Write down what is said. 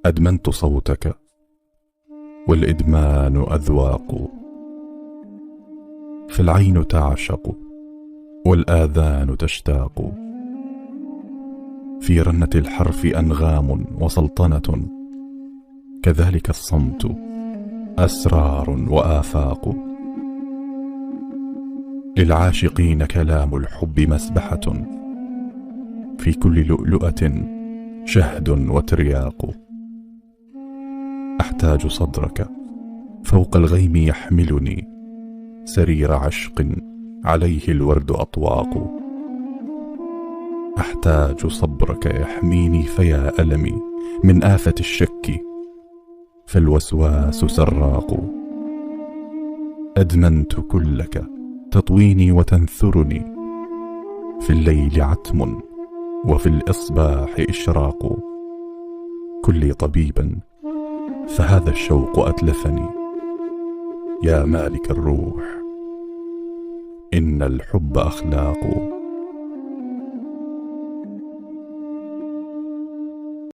أدمنت صوتك والإدمان أذواق، فالعين تعشق والآذان تشتاق، في رنة الحرف أنغام وسلطنة، كذلك الصمت أسرار وآفاق. للعاشقين كلام الحب مسبحة، في كل لؤلؤة شهد وترياق. أحتاج صدرك فوق الغيم يحملني، سرير عشق عليه الورد أطواق. أحتاج صبرك يحميني فيا ألمي من آفة الشك، فالوسواس سراق. أدمنت كلك تطويني وتنثرني، في الليل عتم وفي الإصباح إشراق. كلي طبيبا فهذا الشوق أتلفني، يا مالك الروح إن الحب أخلاق.